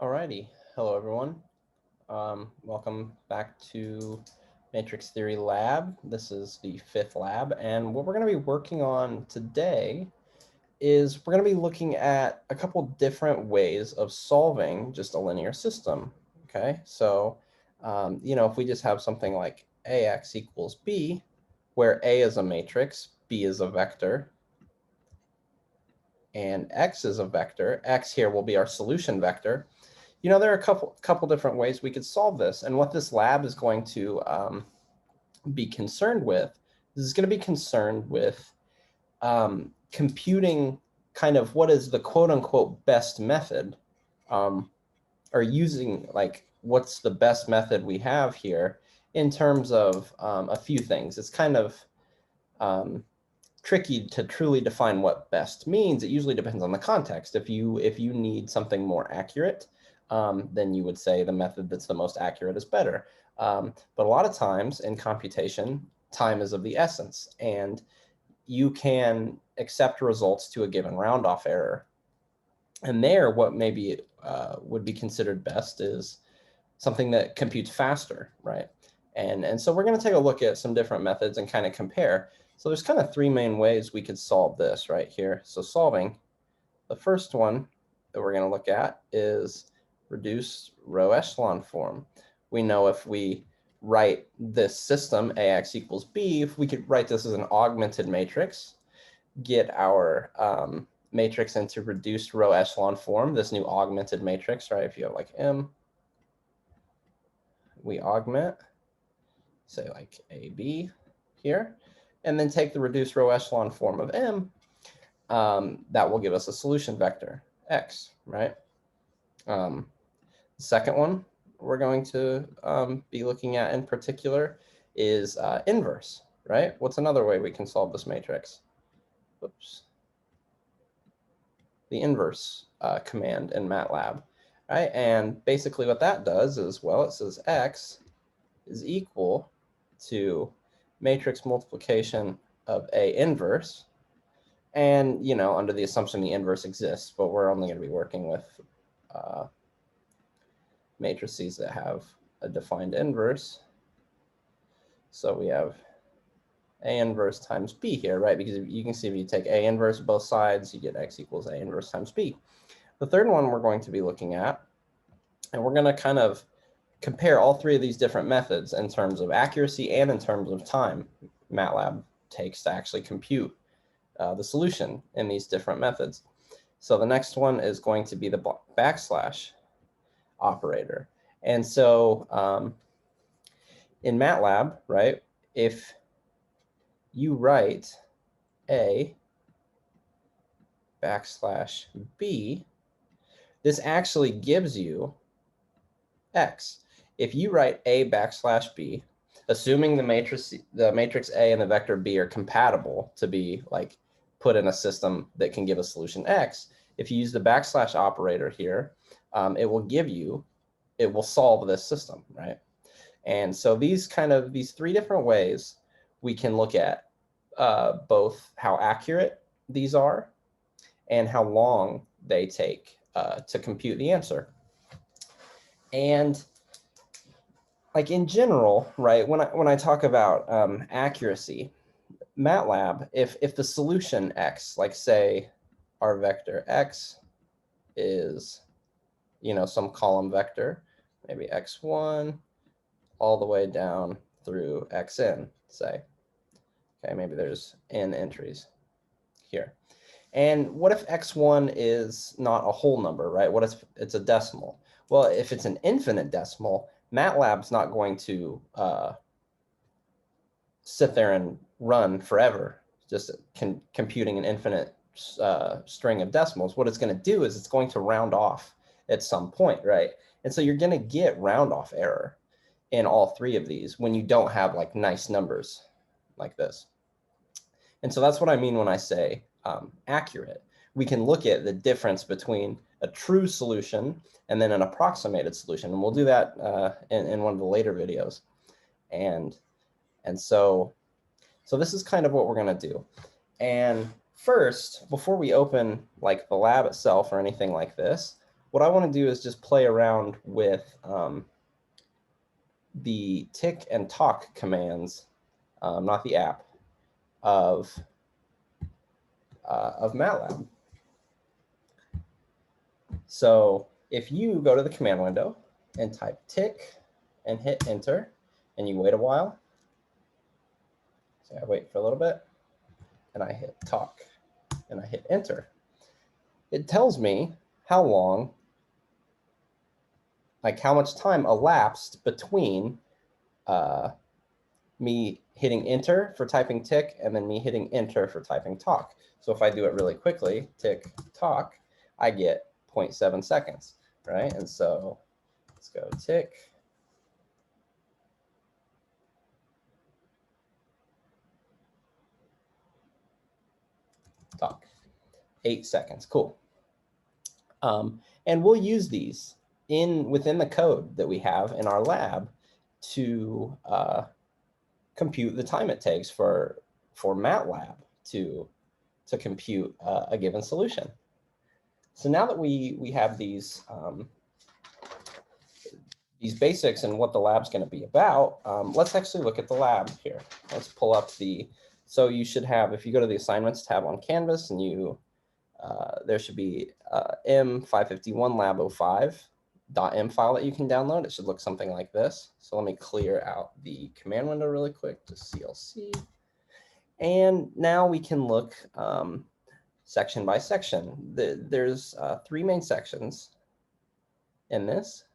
Alrighty, hello everyone. Welcome back to Matrix Theory Lab. This is the fifth lab, and what we're going to be working on today is we're going to be looking at a couple different ways of solving just a linear system. Okay, so if we just have something like AX equals B, where A is a matrix, B is a vector, and X is a vector, X here will be our solution vector. There are a couple different ways we could solve this. And what this lab is going to be concerned with is going to be concerned with computing kind of what is the quote unquote best method, or using like what's the best method we have here in terms of a few things. It's kind of tricky to truly define what best means. It usually depends on the context. If you need something more accurate, then you would say the method that's the most accurate is better. But a lot of times in computation, time is of the essence, and you can accept results to a given round-off error. And there, what maybe would be considered best is something that computes faster, right? And so we're going to take a look at some different methods and kind of compare. So there's kind of three main ways we could solve this right here. So solving, the first one that we're going to look at is reduced row echelon form. We know if we write this system, AX equals B, if we could write this as an augmented matrix, get our matrix into reduced row echelon form, this new augmented matrix, right? If you have like M, we augment, say like AB here, and then take the reduced row echelon form of M, that will give us a solution vector, X, right? The second one we're going to be looking at in particular is inverse, right? What's another way we can solve this matrix? Oops. The inverse command in MATLAB, right? And basically what that does is, well, it says X is equal to matrix multiplication of A inverse, and under the assumption the inverse exists, but we're only going to be working with matrices that have a defined inverse. So we have A inverse times B here, right? Because you can see if you take A inverse both sides, you get X equals A inverse times B. The third one we're going to be looking at, and we're going to kind of compare all three of these different methods in terms of accuracy and in terms of time MATLAB takes to actually compute the solution in these different methods. So the next one is going to be the backslash operator. And so in MATLAB, right, if you write A backslash B, this actually gives you X. If you write A backslash B, assuming the matrix A and the vector B are compatible to be like put in a system that can give a solution X, if you use the backslash operator here, it will solve this system, right? And so these three different ways we can look at both how accurate these are and how long they take to compute the answer. And like in general, right, when I talk about accuracy, MATLAB, if the solution X, like say our vector X is, some column vector, maybe X1 all the way down through Xn, say. Okay, maybe there's n entries here. And what if X1 is not a whole number, right? What if it's a decimal? Well, if it's an infinite decimal, MATLAB's not going to sit there and run forever, just computing an infinite string of decimals. What it's going to do is it's going to round off at some point, right? And so you're going to get round off error in all three of these when you don't have like nice numbers like this. And so that's what I mean when I say accurate. We can look at the difference between a true solution and then an approximated solution. And we'll do that in one of the later videos. And so this is kind of what we're going to do. And first, before we open like the lab itself or anything like this, what I want to do is just play around with the tick and talk commands, not the app, of MATLAB. So if you go to the command window and type tick and hit enter, and you wait a while, so I wait for a little bit, and I hit talk, and I hit enter, it tells me how long, like how much time elapsed between me hitting enter for typing tick and then me hitting enter for typing talk. So if I do it really quickly, tick, talk, I get 0.7 seconds, right? And so let's go tick, talk, 8 seconds, cool. And we'll use these within the code that we have in our lab to compute the time it takes for MATLAB to compute a given solution. So now that we have these basics and what the lab's going to be about, let's actually look at the lab here. Let's pull up so you should have, if you go to the assignments tab on Canvas, and there should be M551 lab 05.m file that you can download. It should look something like this. So let me clear out the command window really quick to CLC. And now we can look section by section. There's 3 main sections in this.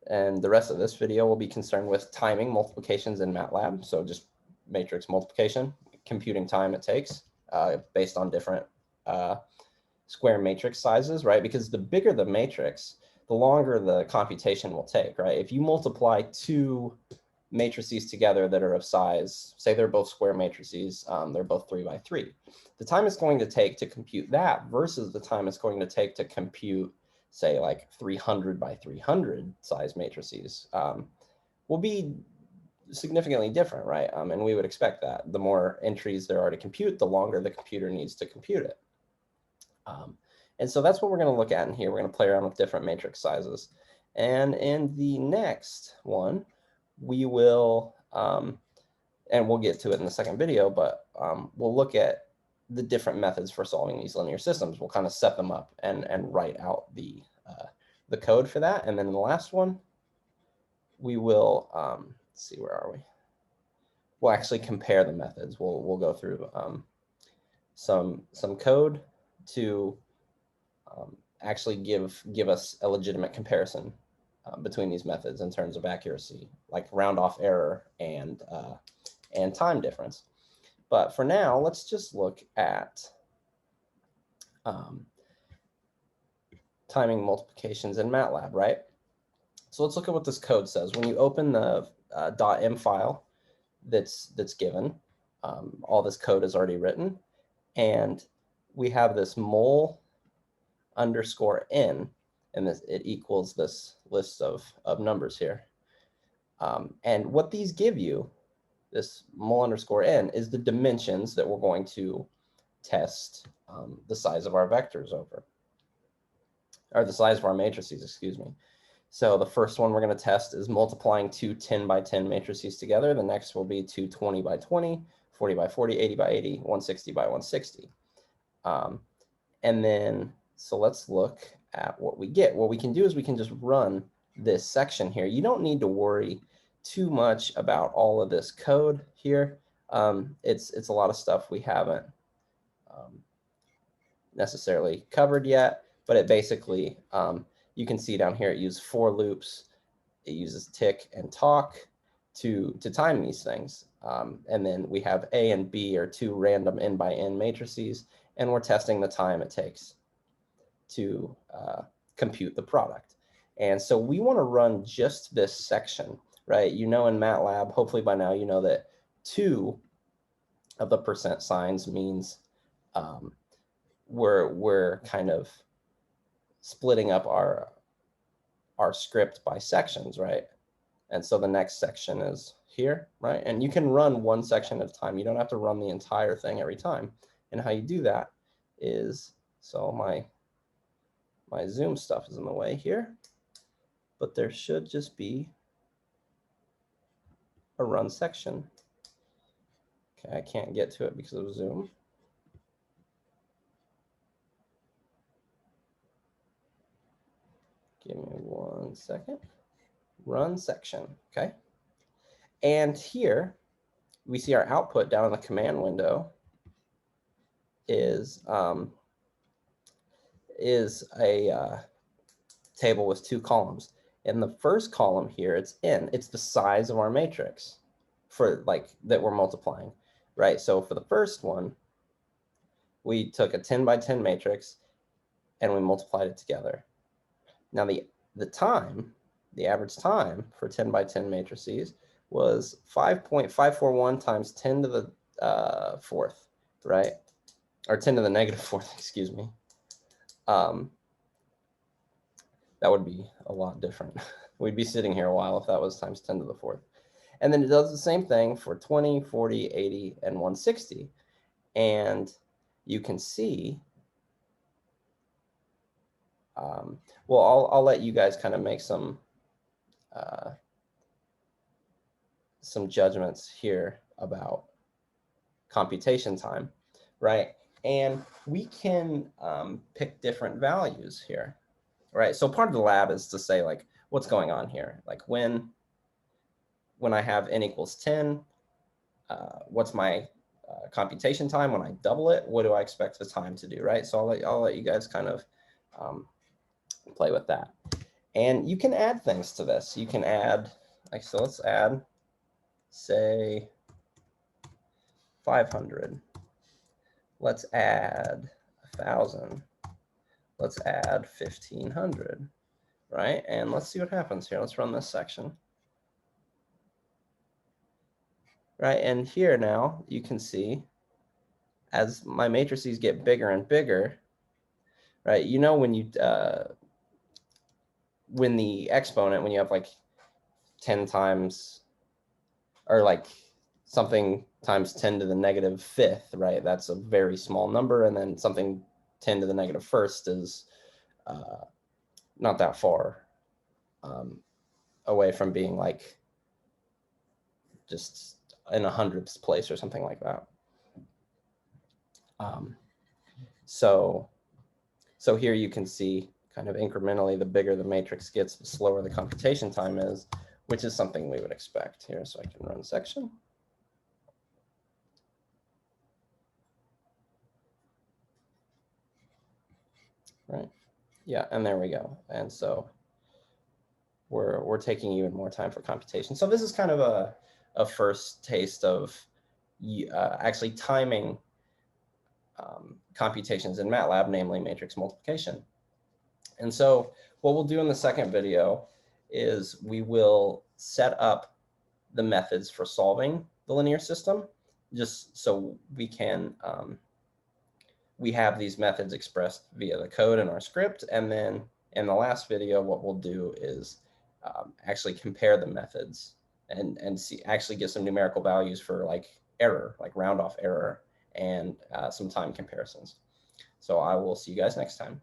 And the rest of this video will be concerned with timing multiplications in MATLAB. So just matrix multiplication, computing time it takes based on different square matrix sizes, right? Because the bigger the matrix, the longer the computation will take, right? If you multiply 2 matrices together that are of size, say they're both square matrices, they're both 3 by 3. The time it's going to take to compute that versus the time it's going to take to compute, say, like 300 by 300 size matrices will be significantly different, right? And we would expect that. The more entries there are to compute, the longer the computer needs to compute it. And so that's what we're going to look at in here. We're going to play around with different matrix sizes. And in the next one, we will, and we'll get to it in the second video, but we'll look at the different methods for solving these linear systems. We'll kind of set them up and write out the code for that. And then in the last one, we will, let's see, where are we? We'll actually compare the methods. We'll go through some code to actually give us a legitimate comparison between these methods in terms of accuracy, like round off error and time difference. But for now, let's just look at timing multiplications in MATLAB, right? So let's look at what this code says. When you open the .m file that's given, all this code is already written, and we have this mul underscore n, and it equals this list of numbers here. And what these give you, this mul underscore n, is the dimensions that we're going to test the size of our vectors over, or the size of our matrices, excuse me. So the first one we're going to test is multiplying 2 10 by 10 matrices together. The next will be 2 20 by 20, 40 by 40, 80 by 80, 160 by 160. And then, so let's look at what we get. What we can do is we can just run this section here. You don't need to worry too much about all of this code here. It's a lot of stuff we haven't necessarily covered yet, but it basically, you can see down here, it uses for loops. It uses tick and talk to time these things. And then we have A and B are 2 random n by n matrices, and we're testing the time it takes to compute the product. And so we want to run just this section, right? You know, in MATLAB, hopefully by now you know that 2 of the percent signs means we're kind of splitting up our script by sections, right? And so the next section is here, right? And you can run one section at a time. You don't have to run the entire thing every time. And how you do that is, so my My zoom stuff is in the way here, but there should just be a run section. Okay, I can't get to it because of zoom. Give me 1 second. Run section, okay? And here we see our output down in the command window is a table with 2 columns. In the first column here, it's the size of our matrix for like that we're multiplying, right? So for the first one, we took a 10 by 10 matrix and we multiplied it together. Now the average time for 10 by 10 matrices was 5.541 times 10 to the fourth, right? Or 10 to the negative fourth, excuse me. That would be a lot different. We'd be sitting here a while if that was times 10 to the fourth. And then it does the same thing for 20, 40, 80, and 160. And you can see, well, I'll let you guys kind of make some judgments here about computation time, right? And we can pick different values here, right? So part of the lab is to say, like, what's going on here? Like when I have n equals 10, what's my computation time? When I double it, what do I expect the time to do, right? So I'll let you guys kind of play with that. And you can add things to this. You can add, like, so let's add, say, 500. Let's add 1,000. Let's add 1,500, right? And let's see what happens here. Let's run this section. Right, and here now you can see as my matrices get bigger and bigger, right? You know when you when the exponent, when you have like 10 times or like something times 10 to the negative fifth, right? That's a very small number, and then something 10 to the negative first is not that far away from being like just in 100th place or something like that. So here you can see kind of incrementally, the bigger the matrix gets, the slower the computation time is, which is something we would expect here. So I can run section. Right. Yeah, and there we go. And so we're taking even more time for computation. So this is kind of a first taste of actually timing computations in MATLAB, namely matrix multiplication. And so what we'll do in the second video is we will set up the methods for solving the linear system, just so we can we have these methods expressed via the code in our script. And then in the last video, what we'll do is actually compare the methods and actually get some numerical values for like error, like round off error, and some time comparisons. So I will see you guys next time.